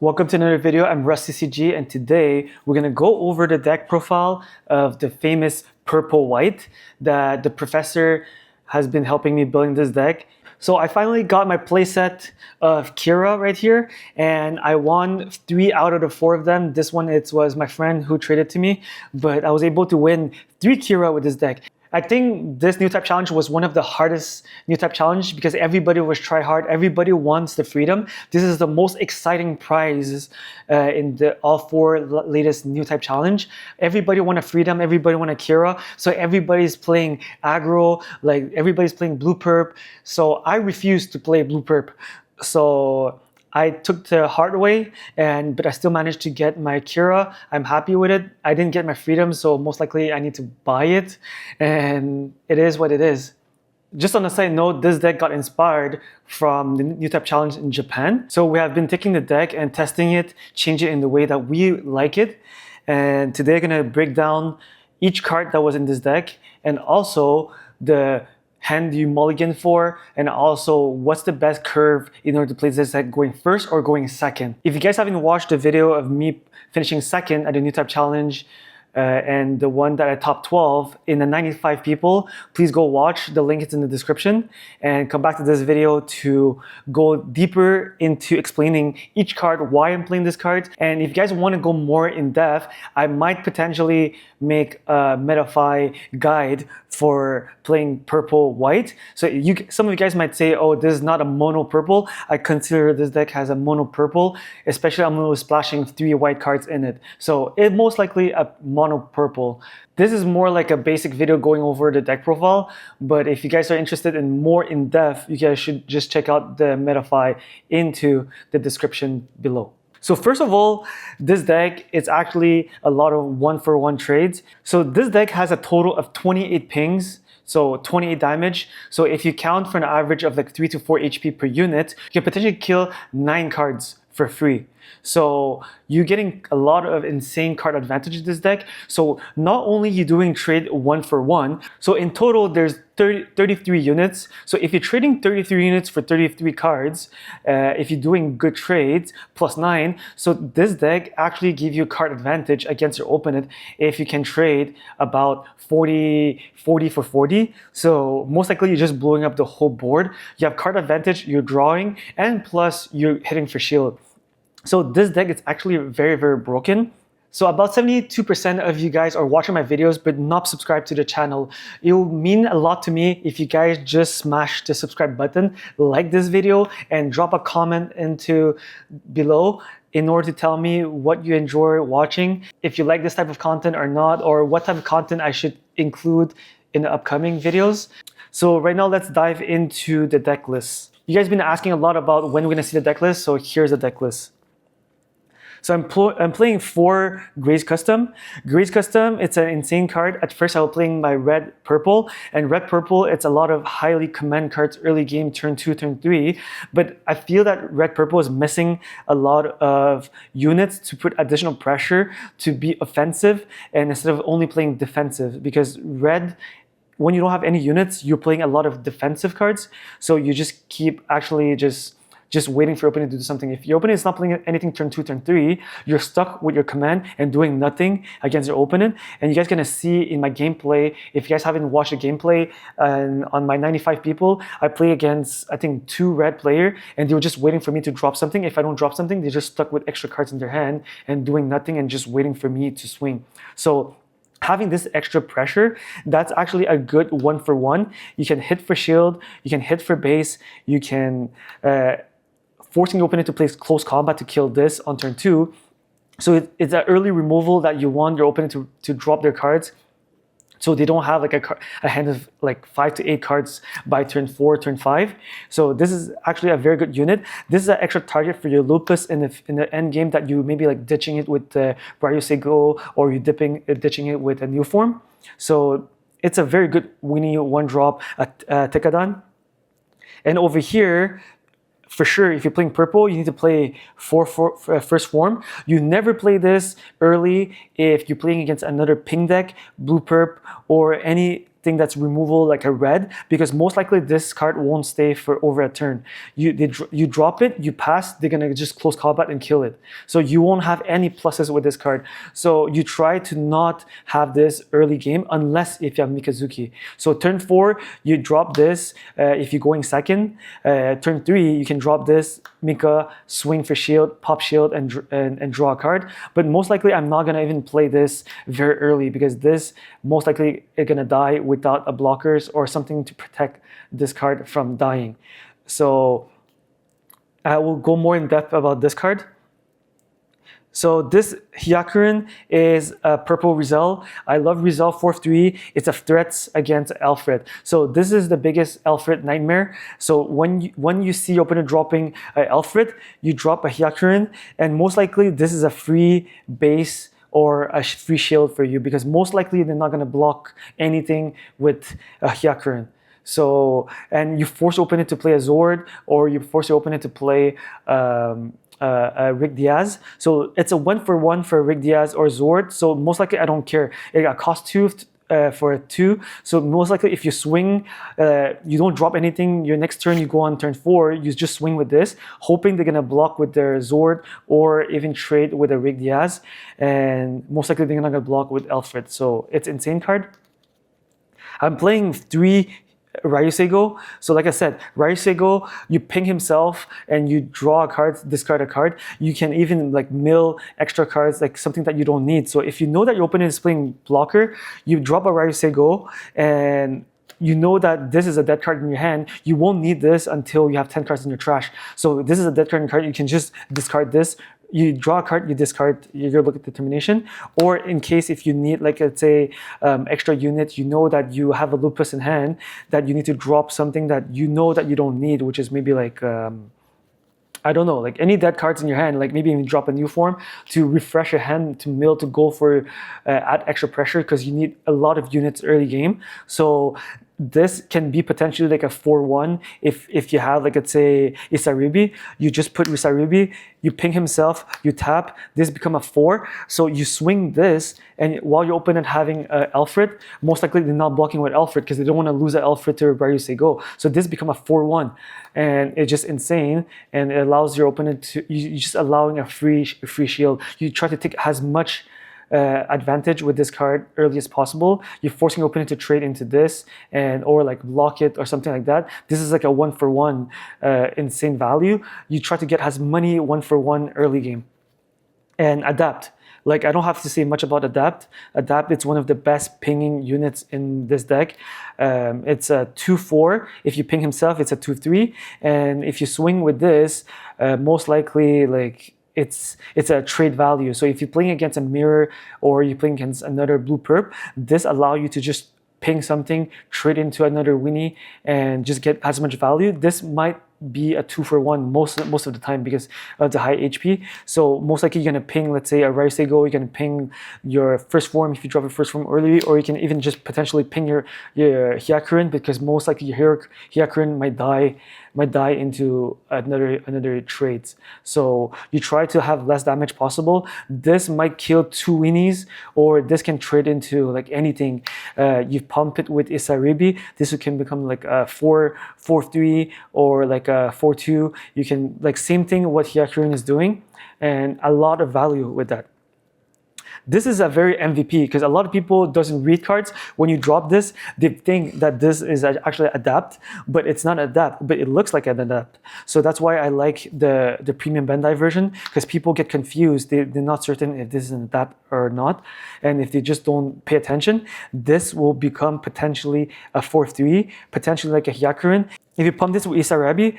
Welcome to another video. I'm RustCCG, and today we're going to go over the deck profile of the famous purple white that the professor has been helping me building this deck. So I finally got my playset of Kira right here, and I won 3 out of the 4 of them. This one, it was my friend who traded to me, but I was able to win 3 Kira with this deck. I think this Newtype challenge was one of the hardest Newtype challenge because everybody was try hard. Everybody wants the freedom. This is the most exciting prize in all 4 latest Newtype challenge. Everybody want a freedom. Everybody want a Kira. So everybody's playing aggro. Like everybody's playing blue perp. So I refused to play blue perp. So I took the hard way, but I still managed to get my Kira. I'm happy with it. I didn't get my freedom, so most likely I need to buy it, and it is what it is. Just on a side note, this deck got inspired from the Newtype challenge in Japan. So we have been taking the deck and testing it, change it in the way that we like it. And today I'm gonna break down each card that was in this deck, and also the hand you mulligan for, and also what's the best curve in order to play this deck, going first or going second. If you guys haven't watched the video of me finishing second at the Newtype challenge and the one that I top 12 in the 95 people, please go watch. The link is in the description, and come back to this video to go deeper into explaining each card, why I'm playing this card. And if you guys want to go more in depth, I might potentially make a Metafy guide for playing purple white. So some of you guys might say, oh, this is not a mono purple. I consider this deck has a mono purple, especially I'm only splashing 3 white cards in it. So it most likely a mono purple. This is more like a basic video going over the deck profile, but if you guys are interested in more in depth, you guys should just check out the Metafy into the description below. So first of all, this deck is actually a lot of 1-for-1 trades. So this deck has a total of 28 pings, so 28 damage. So if you count for an average of like 3 to 4 HP per unit, you can potentially kill 9 cards for free. So you're getting a lot of insane card advantage in this deck. So not only you doing trade 1-for-1, so in total there's 33 units. So if you're trading 33 units for 33 cards, if you're doing good trades, plus 9, so this deck actually gives you card advantage against your opponent if you can trade about 40 for 40. So most likely you're just blowing up the whole board. You have card advantage, you're drawing, and plus you're hitting for shield. So this deck is actually very, very broken. So about 72% of you guys are watching my videos but not subscribed to the channel. It will mean a lot to me if you guys just smash the subscribe button, like this video, and drop a comment into below in order to tell me what you enjoy watching, if you like this type of content or not, or what type of content I should include in the upcoming videos. So right now let's dive into the deck list. You guys have been asking a lot about when we're gonna see the deck list, so here's the deck list. So I'm playing 4 Grace Custom. Grace Custom, it's an insane card. At first I was playing my red purple, and red purple, it's a lot of highly command cards early game, turn 2, turn 3. But I feel that red purple is missing a lot of units to put additional pressure to be offensive, and instead of only playing defensive, because red, when you don't have any units, you're playing a lot of defensive cards. So you just keep actually just waiting for your opponent to do something. If your opponent is not playing anything turn 2, turn 3, you're stuck with your command and doing nothing against your opponent. And you guys gonna see in my gameplay, if you guys haven't watched the gameplay on my 95 people, I play against, I think, 2 red player, and they were just waiting for me to drop something. If I don't drop something, they're just stuck with extra cards in their hand and doing nothing and just waiting for me to swing. So having this extra pressure, that's actually a good 1-for-1. You can hit for shield, you can hit for base, you can forcing your opponent to play close combat to kill this on turn 2. So it's an early removal that you want your opponent to drop their cards, so they don't have like a hand of like 5 to 8 cards by turn 4, turn 5. So this is actually a very good unit. This is an extra target for your Lupus in the end game that you maybe like ditching it with the Ryusego, or you ditching it with a new form. So it's a very good winning 1-drop Tekadan. And over here, for sure, if you're playing purple, you need to play first form. You never play this early if you're playing against another ping deck, blue perp, or any anything that's removal like a red, because most likely this card won't stay for over a turn. You drop it, you pass, they're gonna just close combat and kill it. So you won't have any pluses with this card. So you try to not have this early game unless if you have Mikazuki. So turn 4, you drop this if you're going second. Turn 3, you can drop this, Mika, swing for shield, pop shield, and draw a card. But most likely I'm not gonna even play this very early, because this most likely is gonna die without a blockers or something to protect this card from dying. So I will go more in depth about this card. So this Hyakurin is a purple Rizal. I love Rizal 4-3. It's a threat against Alfred. So this is the biggest Alfred nightmare. So when you see your opponent dropping Alfred, you drop a Hyakurin, and most likely this is a free base or a free shield for you, because most likely they're not going to block anything with a Hyakurin. So, and you force your opponent to play a Zord, or you force your opponent to play Rick Diaz. So it's a 1-for-1 for Rick Diaz or Zord. So most likely I don't care. It got cost 2 for a 2. So most likely if you swing, you don't drop anything. Your next turn you go on turn 4, you just swing with this, hoping they're gonna block with their Zord or even trade with a Rick Diaz. And most likely they're not gonna block with Alfred. So it's insane card. I'm playing 3 Ryuseigo. So like I said, Ryuseigo, you ping himself and you draw a card, discard a card. You can even like mill extra cards, like something that you don't need. So if you know that your opponent is playing blocker, you drop a Ryuseigo, and you know that this is a dead card in your hand. You won't need this until you have 10 cards in your trash. So this is a dead card in your card. You can just discard this. You draw a card, you discard, you go look at determination. Or in case if you need, like let's say, extra unit, you know that you have a Lupus in hand, that you need to drop something that you know that you don't need, which is maybe like, I don't know, like any dead cards in your hand, like maybe even drop a new form to refresh your hand, to mill, to go for add extra pressure, because you need a lot of units early game. So this can be potentially like a 4-1 if you have, like let's say Isaribi, you just put Isaribi, you ping himself, you tap, this become a 4. So you swing this, and while your opponent having Alfred, most likely they're not blocking with Alfred because they don't want to lose an Alfred to Ryuseigo. So this become a 4-1, and it's just insane, and it allows your opponent to, you're just allowing a free shield. You try to take as much advantage with this card early as possible. You're forcing your opponent to trade into this, and or like block it or something like that. This is like a 1-for-1 insane value. You try to get as many 1-for-1 early game. And adapt. Like I don't have to say much about adapt. Adapt, it's one of the best pinging units in this deck. It's a 2-4. If you ping himself, it's a 2-3. And if you swing with this, most likely like it's a trade value. So if you're playing against a mirror or you're playing against another blue perp, this allow you to just ping something, trade into another Winnie, and just get as much value. This might be a 2-for-1 most of the time because of the high HP. So most likely you're gonna ping, let's say a Ryuseigo, you're gonna ping your first form if you drop your first form early, or you can even just potentially ping your Hyakurin, because most likely your Hyakurin might die into another trades. So you try to have less damage possible. This might kill 2 Winnies, or this can trade into like anything. You pump it with Isaribi, this can become like a 4-3 or like a 4-2. You can like same thing what Hyakurin is doing, and a lot of value with that. This is a very MVP, because a lot of people doesn't read cards. When you drop this, they think that this is actually adapt, but it's not adapt, but it looks like an adapt. So that's why I like the premium Bandai version, because people get confused. They're not certain if this is an adapt or not. And if they just don't pay attention, this will become potentially a 4-3, potentially like a Hyakurin. If you pump this with Isarabi,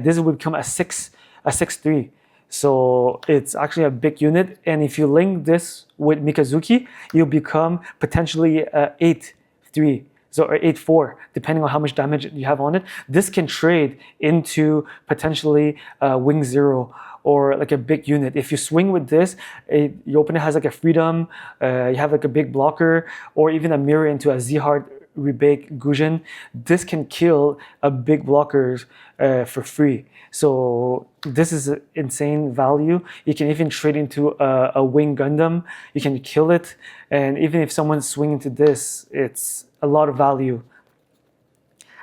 this will become a 6-3. So it's actually a big unit, and if you link this with Mikazuki, you'll become potentially 8-3, so or 8-4, depending on how much damage you have on it. This can trade into potentially Wing 0 or like a big unit. If you swing with this, your opponent has like a freedom, you have like a big blocker, or even a mirror into a Z-Hard Rebake Gujin. This can kill a big blockers for free. So this is an insane value. You can even trade into a Wing Gundam. You can kill it, and even if someone's swinging to this, it's a lot of value.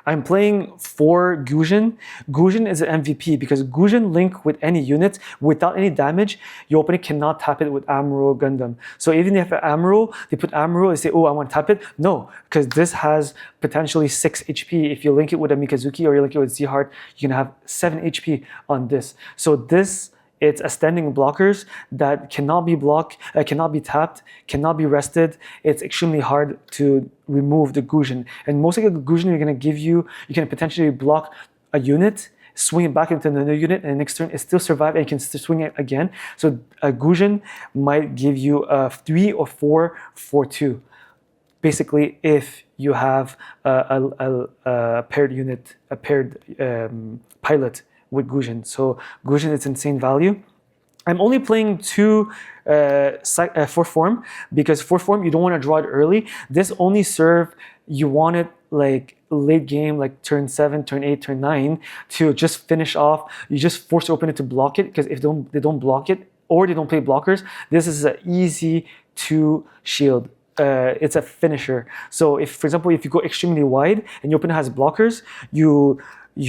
I'm playing 4 Gujin. Gujin is an MVP because Gujin link with any unit without any damage. Your opponent cannot tap it with Amuro Gundam. So even if Amuro, they put Amuro and say, oh, I want to tap it. No, because this has potentially 6 HP. If you link it with a Mikazuki or you link it with Z-Heart, you can have 7 HP on this. So this, it's a standing blockers that cannot be blocked, cannot be tapped, cannot be rested. It's extremely hard to remove the Gujin. And most of the Gujin you're going to give you can potentially block a unit, swing it back into another unit, and next turn it still survive and you can still swing it again. So a Gujin might give you a 3 or 4 for 2. Basically, if you have a paired unit, a paired pilot with Gujin. So Gujin is insane value. I'm only playing 2 4th form because 4th form you don't want to draw it early. This only serve you want it like late game, like turn 7, turn 8, turn 9 to just finish off. You just force the opponent to block it because if they don't block it or they don't play blockers, this is an easy 2 shield. It's a finisher. So if, for example, if you go extremely wide and your opponent has blockers, you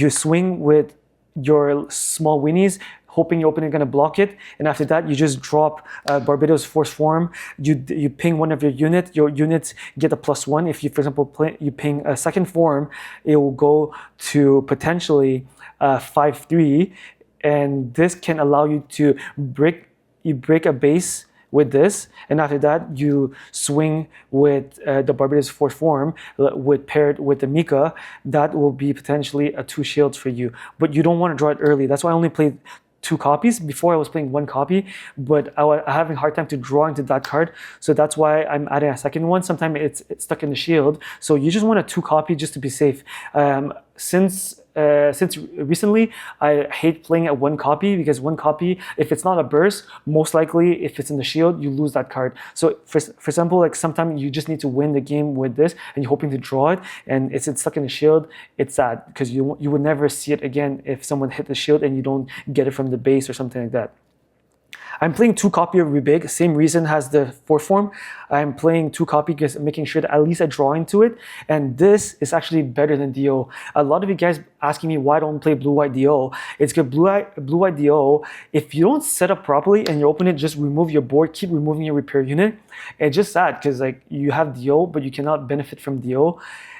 swing with your small weenies, hoping your opponent is going to block it, and after that you just drop Barbados Force Form. You ping one of your units get a +1. If you, for example, you ping a 2nd form, it will go to potentially 5-3, and this can allow you to break a base with this, and after that you swing with the Barbados Force Form paired with the Mika. That will be potentially a 2 shields for you, but you don't want to draw it early. That's why I only played 2 copies. Before I was playing 1 copy, but I was having a hard time to draw into that card, so that's why I'm adding a 2nd one. Sometimes it's stuck in the shield, so you just want a 2 copy just to be safe. Since recently, I hate playing at 1 copy because 1 copy, if it's not a burst, most likely if it's in the shield, you lose that card. So for example, like sometimes you just need to win the game with this and you're hoping to draw it and it's stuck in the shield, it's sad because you would never see it again if someone hit the shield and you don't get it from the base or something like that. I'm playing 2 copy of Rebig, same reason as the 4th form. I'm playing 2 copy because I'm making sure that at least I draw into it. And this is actually better than DO. A lot of you guys asking me why I don't play blue-white DO. It's good, blue-white DO, if you don't set up properly and your opponent just remove your board, keep removing your repair unit, it's just sad because like you have DO, but you cannot benefit from DO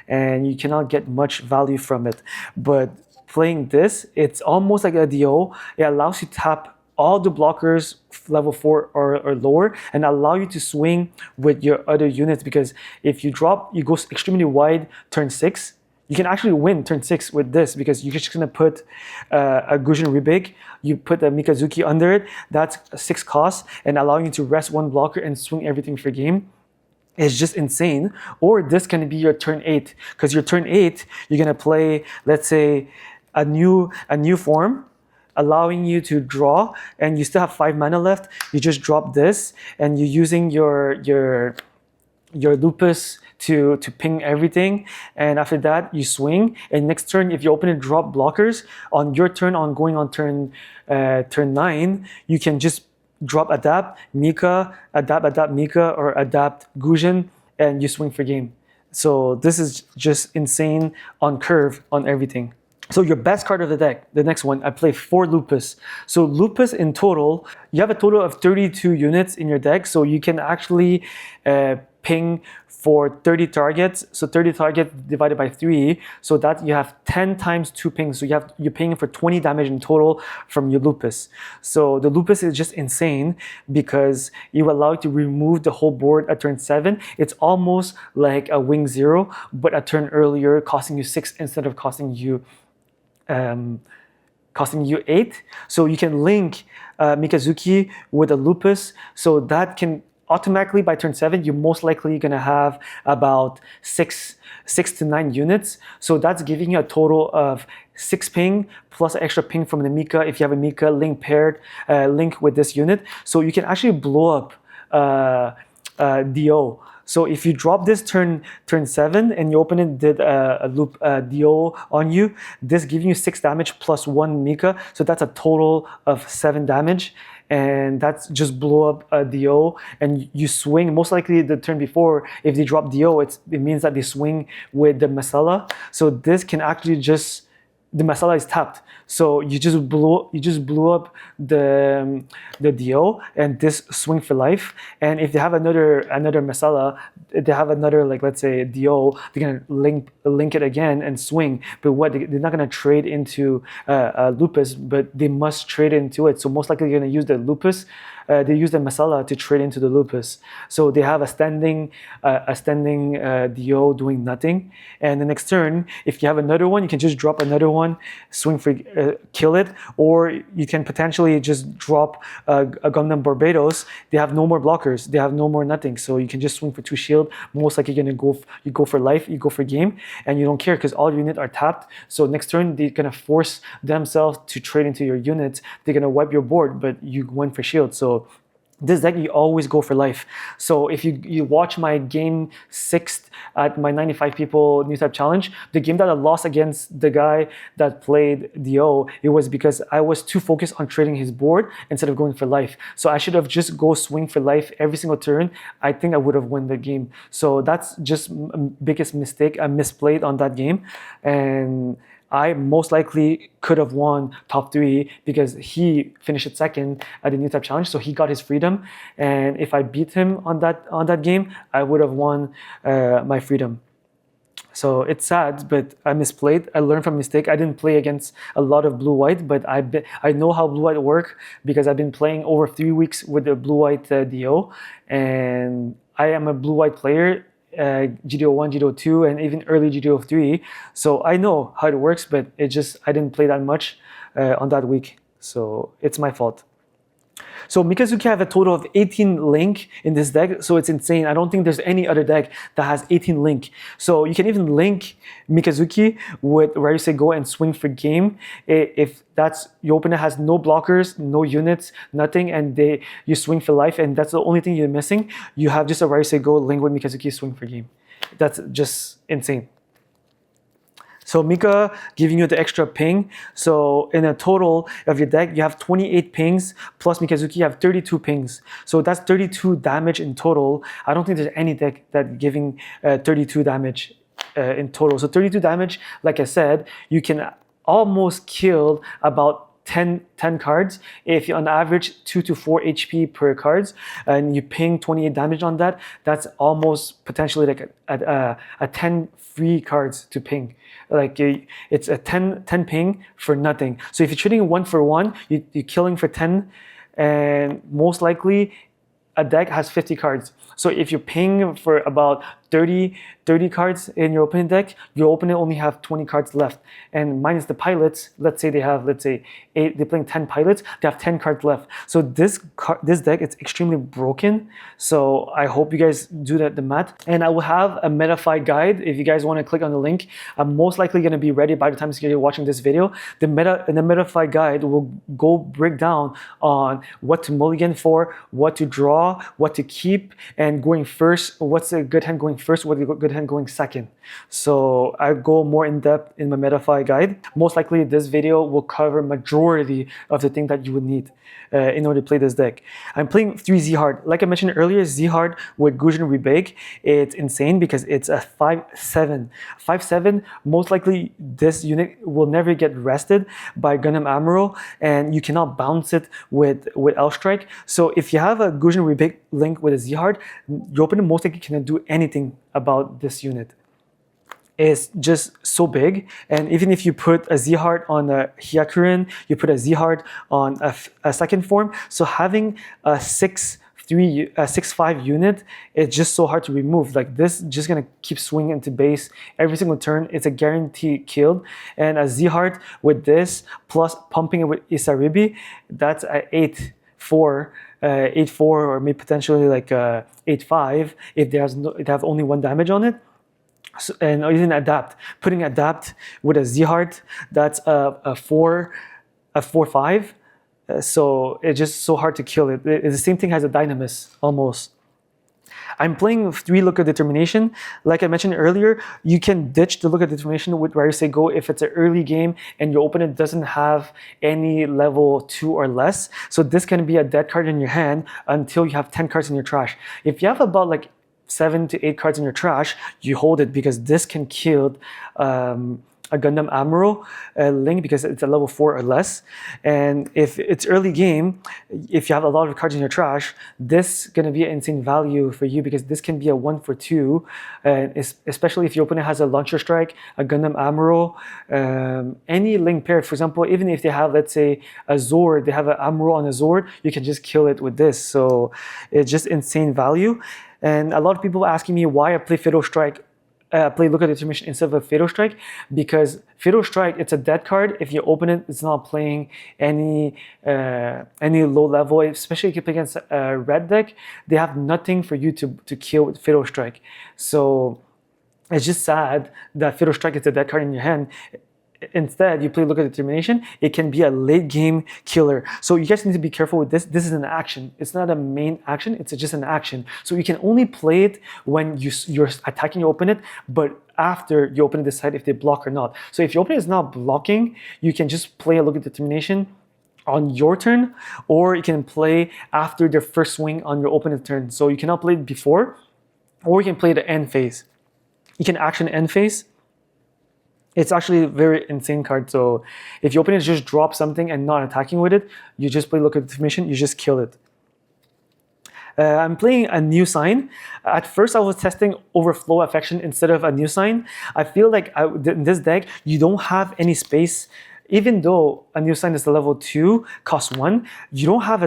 and you cannot get much value from it. But playing this, it's almost like a DO. It allows you to tap all the blockers level 4 or lower and allow you to swing with your other units, because if you go extremely wide turn 6, you can actually win turn 6 with this because you're just going to put a Gujin Rebig, you put a Mikazuki under it, that's 6 cost, and allowing you to rest 1 blocker and swing everything for game. It's just insane. Or this can be your turn 8, because your turn 8, you're going to play, let's say, a new form, allowing you to draw, and you still have 5 mana left. You just drop this, and you're using your Lupus to ping everything, and after that you swing. And next turn, if you open and drop blockers on your turn, going on turn 9, you can just drop adapt Mika, adapt Mika, or adapt Gujin, and you swing for game. So this is just insane on curve on everything. So your best card of the deck, the next one, I play 4 Lupus. So Lupus in total, you have a total of 32 units in your deck, so you can actually ping for 30 targets. So 30 targets divided by 3, so that you have 10 times 2 pings. So you're pinging for 20 damage in total from your Lupus. So the Lupus is just insane because you allow you to remove the whole board at turn 7. It's almost like a wing 0, but a turn earlier, costing you 6 instead of costing you 8. So you can link Mikazuki with a Lupus, so that can automatically by turn 7 you're most likely going to have about 6 to 9 units. So that's giving you a total of 6 ping plus an extra ping from the Mika if you have a Mika link paired link with this unit. So you can actually blow up DO. So if you drop this turn 7 and your opponent did a loop DO on you, this giving you 6 damage plus 1 Mika. So that's a total of 7 damage. and that's just blow up a DO, and you swing. Most likely the turn before, if they drop DO, it means that they swing with the Masala. So this can actually just, the Masala is tapped, so you just blew up the DO, and this swing for life. And if they have another Masala, they have another, like, let's say DO, they're gonna link it again and swing. But what, they're not gonna trade into Lupus, but they must trade into it. So most likely they're gonna use the Lupus. They use the Masala to trade into the Lupus. So they have a standing DO doing nothing. And the next turn, if you have another one, you can just drop another one, swing for kill it, or you can potentially just drop a Gundam Barbados. They have no more blockers. They have no more nothing. So you can just swing for 2 shield. Most likely you're gonna you go for life, you go for game, and you don't care because all units are tapped. So next turn they're gonna force themselves to trade into your units. They're gonna wipe your board, but you went for shield. So this deck, you always go for life. So if you watch my game 6th at my 95 people Newtype challenge, the game that I lost against the guy that played DO, it was because I was too focused on trading his board instead of going for life. So I should have just go swing for life every single turn. I think I would have won the game. So that's just biggest mistake I misplayed on that game. And I most likely could have won top 3 because he finished it second at the Newtype challenge, so he got his freedom. And if I beat him on that game, I would have won my freedom. So it's sad, but I misplayed. I learned from mistake. I didn't play against a lot of blue-white, but I know how blue-white work because I've been playing over 3 weeks with the blue-white DO, and I am a blue-white player. GDO 1, GDO 2, and even early GDO 3. So I know how it works, but I didn't play that much on that week. So it's my fault. So Mikazuki have a total of 18 link in this deck, so it's insane. I don't think there's any other deck that has 18 link. So you can even link Mikazuki with Ryusei Go and swing for game. If that's your opponent has no blockers, no units, nothing, and you swing for life, and that's the only thing you're missing, you have just a Ryusei Go link with Mikazuki, swing for game. That's just insane. So Mika giving you the extra ping. So in a total of your deck, you have 28 pings, plus Mikazuki, you have 32 pings. So that's 32 damage in total. I don't think there's any deck that giving 32 damage in total. So 32 damage, like I said, you can almost kill about 10 cards if you on average 2 to 4 HP per cards, and you ping 28 damage on that. That's almost potentially like a 10 free cards to ping. Like it's a 10 ping for nothing. So if you're trading 1 for 1, you're killing for 10, and most likely a deck has 50 cards. So if you're paying for about 30 cards in your opponent deck, your opponent only have 20 cards left. And minus the pilots, let's say they have, 8, they're playing 10 pilots, they have 10 cards left. So this deck is extremely broken. So I hope you guys do the math. And I will have a Metafy guide if you guys want to click on the link. I'm most likely going to be ready by the time you're watching this video. The Metafy guide will go break down on what to mulligan for, what to draw, what to keep, and going first, what's a good hand going first, what's a good hand going second. So I go more in depth in my Metafy guide. Most likely this video will cover majority of the things that you would need in order to play this deck. I'm playing 3 Z-Hard. Like I mentioned earlier, Z-Hard with Gujin Rebake, it's insane because it's a 5/7. 5/7, most likely this unit will never get rested by Gundam Admiral, and you cannot bounce it with L-Strike. So if you have a Gujin Rebake link with a Z-Hard, your opponent most likely cannot do anything about this unit. Is just so big, and even if you put a Z-Hard on a Hyakuren, you put a Z-Hard on a second form, so having a 6/5 unit, it's just so hard to remove. Like this, just gonna keep swinging into base every single turn. It's a guaranteed kill. And a Z-Hard with this plus pumping it with Isaribi, that's a 8/4. 8/4 or maybe potentially like 8/5 if they have only 1 damage on it. So, and even putting adapt with a Z-Hard, that's a 4/5. So it's just so hard to kill it. It's the same thing as a Dynamis almost. I'm playing 3 Look of Determination. Like I mentioned earlier, you can ditch the Look of Determination with Ryusei Go if it's an early game and your opponent doesn't have any level 2 or less. So this can be a dead card in your hand until you have 10 cards in your trash. If you have about like 7 to 8 cards in your trash, you hold it because this can kill a Gundam Admiral Link because it's a level 4 or less. And if it's early game, if you have a lot of cards in your trash, this is going to be an insane value for you because this can be a 1 for 2, especially if your opponent has a Launcher Strike, a Gundam Admiral, any Link pair. For example, even if they have, let's say, a Zord, they have an Admiral on a Zord, you can just kill it with this. So it's just insane value. And a lot of people asking me why I play Fatal Strike, play Look at Determination instead of a Fatal Strike, because Fatal Strike, it's a dead card if your opponent is not playing any low level, especially if you play against a red deck, they have nothing for you to kill with Fatal Strike. So it's just sad that Fatal Strike is a dead card in your hand. Instead, you play Look at Determination, it can be a late game killer. So you guys need to be careful with this. This is an action. It's not a main action, it's just an action. So you can only play it when you're attacking your opponent, but after your opponent decides if they block or not. So if your opponent is not blocking, you can just play a Look at Determination on your turn, or you can play after their first swing on your opponent's turn. So you cannot play it before, or you can play the end phase. You can action end phase. It's actually a very insane card. So if your opponent just drops something and not attacking with it, you just play Look at Determination, you just kill it. I'm playing a new sign. At first, I was testing Overflow Affection instead of a new sign. I feel like in this deck, you don't have any space. Even though a new sign is the level 2, cost 1, you don't have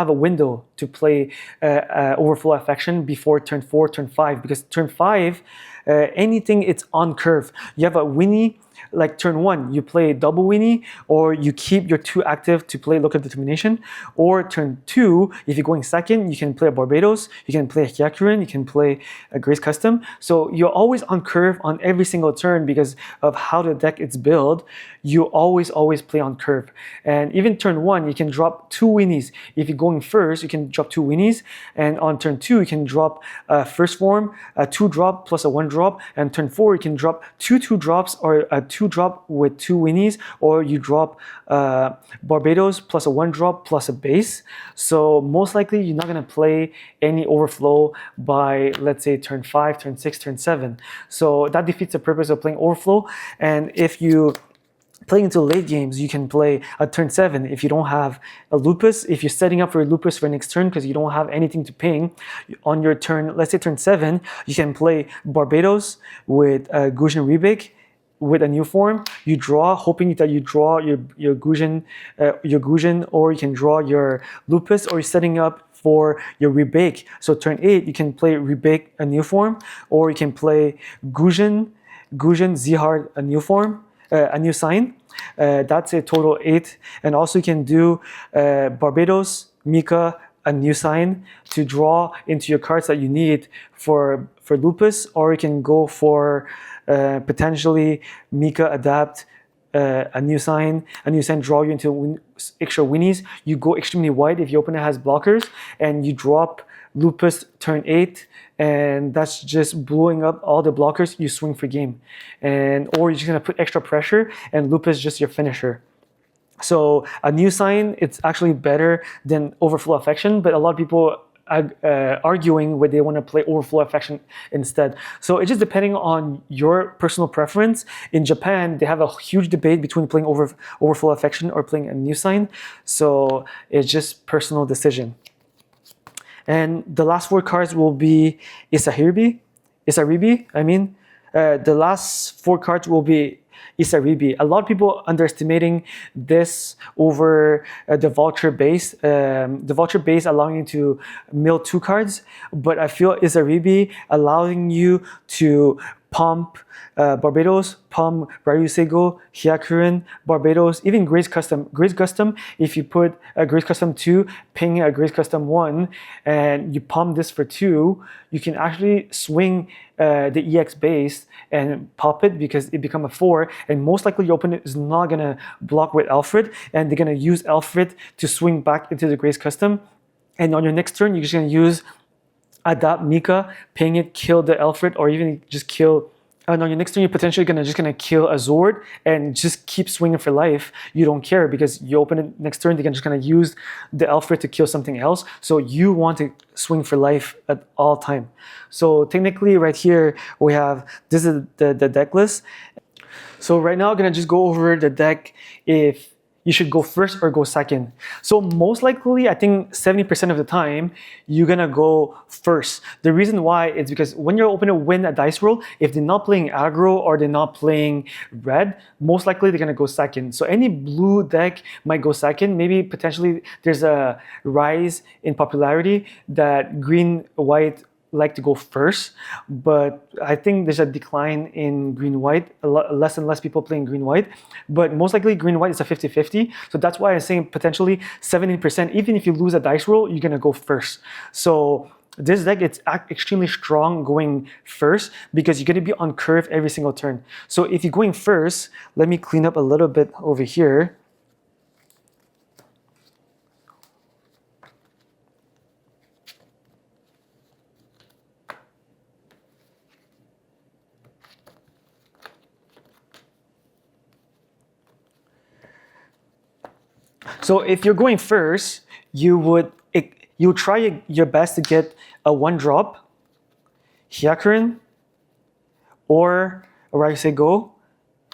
a window to play Overflow Affection before turn 4, turn 5, because turn 5, anything it's on curve. You have a Winnie, like turn 1, you play double Winnie, or you keep your 2 active to play Look at Determination, or turn 2, if you're going second, you can play a Barbados, you can play a Hyakurin, you can play a Grace Custom. So you're always on curve on every single turn because of how the deck is built. You always play on curve. And even turn 1, you can drop 2 Winnies. If you're going first, you can drop 2 Winnies, and on turn 2, you can drop a first form, a 2-drop plus a 1-drop, and turn 4, you can drop 2 2-drops or a 2-drop with 2 Winnies, or you drop Barbados plus a 1-drop plus a base. So most likely, you're not gonna play any overflow by, let's say, turn 5, turn 6, turn 7. So that defeats the purpose of playing overflow. And if you playing into late games, you can play a turn 7 if you don't have a Lupus. If you're setting up for a Lupus for next turn because you don't have anything to ping, on your turn, let's say turn 7, you can play Barbados with Gujin Rebake with a new form. You draw, hoping that you draw your Gujin, or you can draw your Lupus, or you're setting up for your Rebake. So turn 8, you can play Rebake, a new form, or you can play Gujin Zihard, a new form. A new sign. That's a total 8. And also you can do Barbados, Mika, a new sign to draw into your cards that you need for Lupus, or you can go for potentially Mika adapt, a new sign draw you into extra Winnies. You go extremely wide if your opponent has blockers, and you drop Lupus turn 8, and that's just blowing up all the blockers. You swing for game, or you're just gonna put extra pressure, and Lupus just your finisher. So a new sign, it's actually better than Overflow Affection, but a lot of people arguing where they want to play Overflow Affection instead. So it's just depending on your personal preference. In Japan, they have a huge debate between playing Overflow Affection or playing a new sign. So it's just personal decision. And the last 4 cards will be Isaribi. The last 4 cards will be Isaribi. A lot of people underestimating this over the Vulture base. The Vulture base allowing you to mill 2 cards, but I feel Isaribi allowing you to pump Barbados, pump Ryusego, Hyakurin, Barbados, even Grace Custom. Grace Custom, if you put a Grace Custom 2, ping a Grace Custom 1, and you pump this for 2, you can actually swing the EX base and pop it because it become a 4, and most likely your opponent is not gonna block with Alfred, and they're gonna use Alfred to swing back into the Grace Custom, and on your next turn, you're just gonna use adapt Mika, ping it, kill the Alfred, or even just kill. On your next turn, you're potentially gonna kill a Zord and just keep swinging for life. You don't care because you open it next turn. They're just gonna use the Alfred to kill something else. So you want to swing for life at all time. So technically, right here we have this is the deck list. So right now, I'm gonna just go over the deck if you should go first or go second. So most likely, I think 70% of the time, you're gonna go first. The reason why is because when you're open to win a dice roll, if they're not playing aggro or they're not playing red, most likely they're gonna go second. So any blue deck might go second. Maybe potentially there's a rise in popularity that green, white, like to go first, but I think there's a decline in green-white, less and less people playing green-white, but most likely green-white is a 50-50, so that's why I'm saying potentially 70%, even if you lose a dice roll, you're gonna go first. So this deck, it's extremely strong going first because you're gonna be on curve every single turn. So if you're going first, let me clean up a little bit over here. So if you're going first, you try your best to get a 1-drop, Hyakurin, or Raisei Go,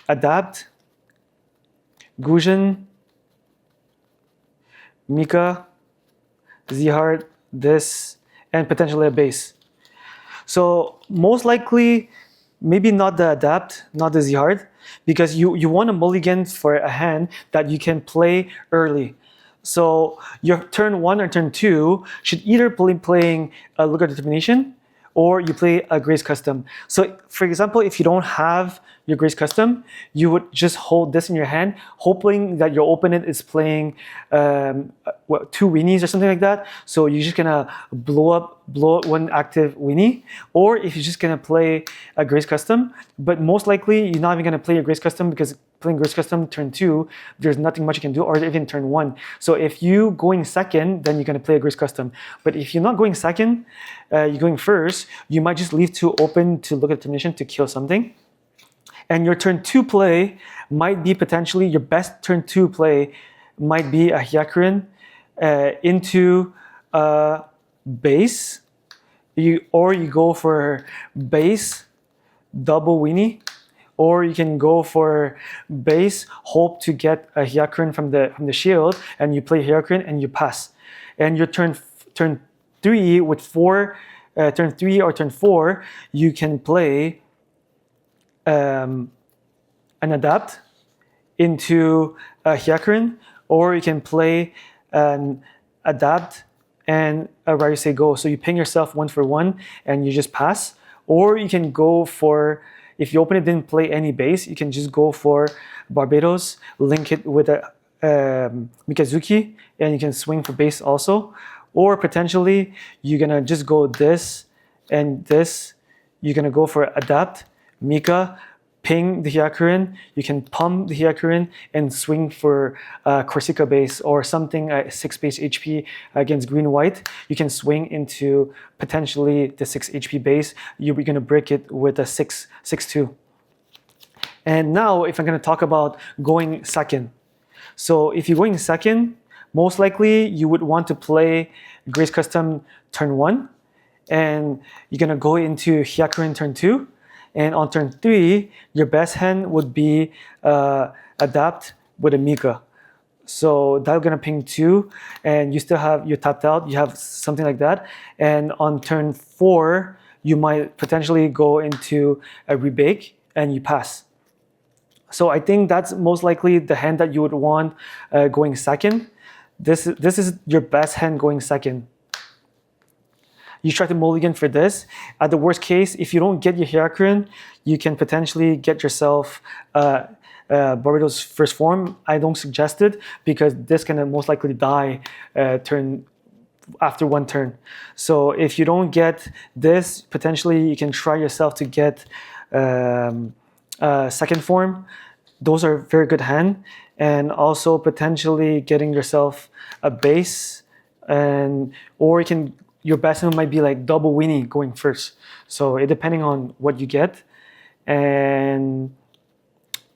Adapt, Gujin, Mika, Z-Heart, this, and potentially a base. So most likely, maybe not the Adapt, not the Z-Heart, because you want a mulligan for a hand that you can play early. So your turn 1 or turn 2 should either playing a Look at Determination or you play a Grace Custom. So for example, if you don't have your Grace Custom, you would just hold this in your hand, hoping that your opponent is playing 2 weenies or something like that. So you're just gonna blow up 1 active weenie, or if you're just gonna play a Grace Custom, but most likely you're not even gonna play a Grace Custom because playing Grace Custom turn 2, there's nothing much you can do, or even turn 1. So if you going second, then you're gonna play a Grace Custom. But if you're not going second, you're going first, you might just leave 2 open to Look at Determination to kill something. And your turn 2 play might be potentially, your best turn 2 play might be a Hyakurin into a base, or you go for base, double weenie, or you can go for base, hope to get a Hyakurin from the shield, and you play Hyakurin and you pass. And your turn 3 with 4, turn 3 or turn 4, you can play an Adapt into a Hyakurin, or you can play an Adapt and a Raisei Go. So you ping yourself 1 for 1 and you just pass. Or you can go for, if your opponent didn't play any base, you can just go for Barbados, link it with a Mikazuki, and you can swing for base also. Or potentially, you're gonna just go this and this. You're gonna go for Adapt, Mika, ping the Hyakurin, you can pump the Hyakurin and swing for Corsica base or something 6 base HP against green-white. You can swing into potentially the 6 HP base. You're going to break it with a 6-2. And now if I'm going to talk about going second. So if you're going second, most likely you would want to play Grace Custom turn 1, and you're going to go into Hyakurin turn 2. And on turn 3, your best hand would be Adapt with a Mika. So that's gonna ping 2, and you still have, you tapped out, you have something like that. And on turn 4, you might potentially go into a Rebake and you pass. So I think that's most likely the hand that you would want going second. This is your best hand going second. You try to mulligan for this. At the worst case, if you don't get your Hyakurin, you can potentially get yourself Barbados first form. I don't suggest it because this can most likely die after 1 turn. So if you don't get this, potentially you can try yourself to get second form. Those are very good hand. And also potentially getting yourself a base, or you can your best hand might be like double weenie going first. So it depending on what you get. And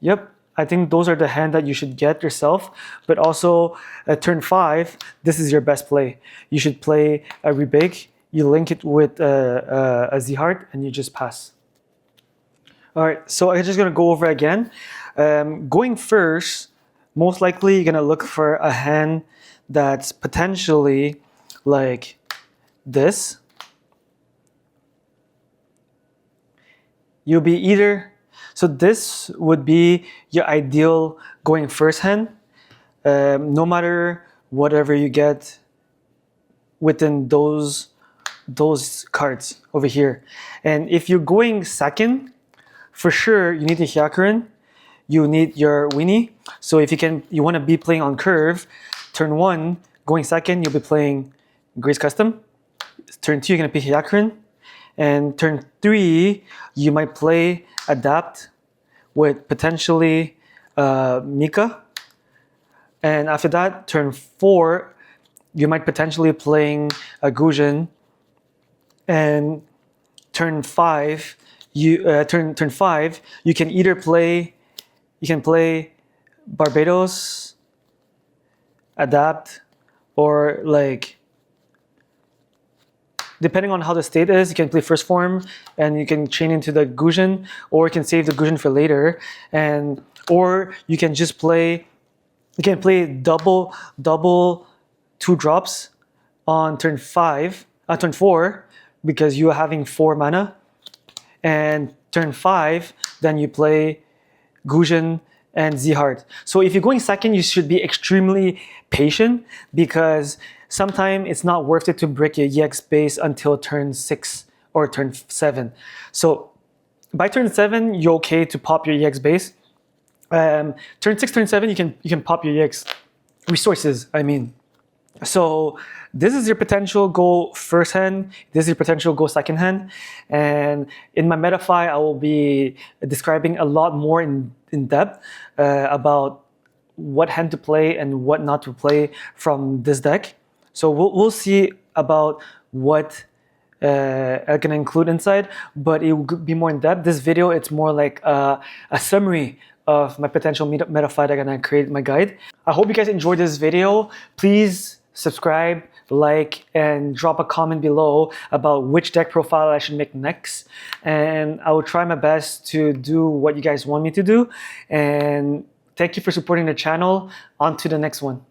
yep, I think those are the hand that you should get yourself. But also at turn 5, this is your best play. You should play a rebake. You link it with a Z-Heart and you just pass. All right, so I'm just gonna go over again. Going first, most likely you're gonna look for a hand that's potentially like this. You'll be either, so this would be your ideal going first hand, no matter whatever you get within those cards over here. And if you're going second, for sure you need the Hyakurin, you need your weenie. So if you want to be playing on curve, turn 1, going second, you'll be playing Grace Custom. Turn 2, you're gonna pick Hyakurin. And turn 3, you might play Adapt with potentially Mika. And after that, turn 4, you might potentially playing a Gujin. And turn 5, turn 5, you can either play Barbados, Adapt, or like, depending on how the state is, you can play first form and you can chain into the Gujin, or you can save the Gujin for later, or you can just play, double 2 drops on turn 4, because you are having 4 mana, and turn 5, then you play Gujin and Z-Heart. So if you're going second, you should be extremely patient, because sometimes it's not worth it to break your EX base until turn 6 or turn 7. So by turn 7, you're okay to pop your EX base. Turn 6, turn 7, you can pop your EX resources, I mean. So this is your potential go first hand, this is your potential go second hand. And in my metafile, I will be describing a lot more in depth about what hand to play and what not to play from this deck. So we'll see about what I can include inside, but it will be more in depth. This video, it's more like a summary of my potential metafile that I'm gonna create my guide. I hope you guys enjoyed this video. Please subscribe, like, and drop a comment below about which deck profile I should make next. And I will try my best to do what you guys want me to do. And thank you for supporting the channel. On to the next one.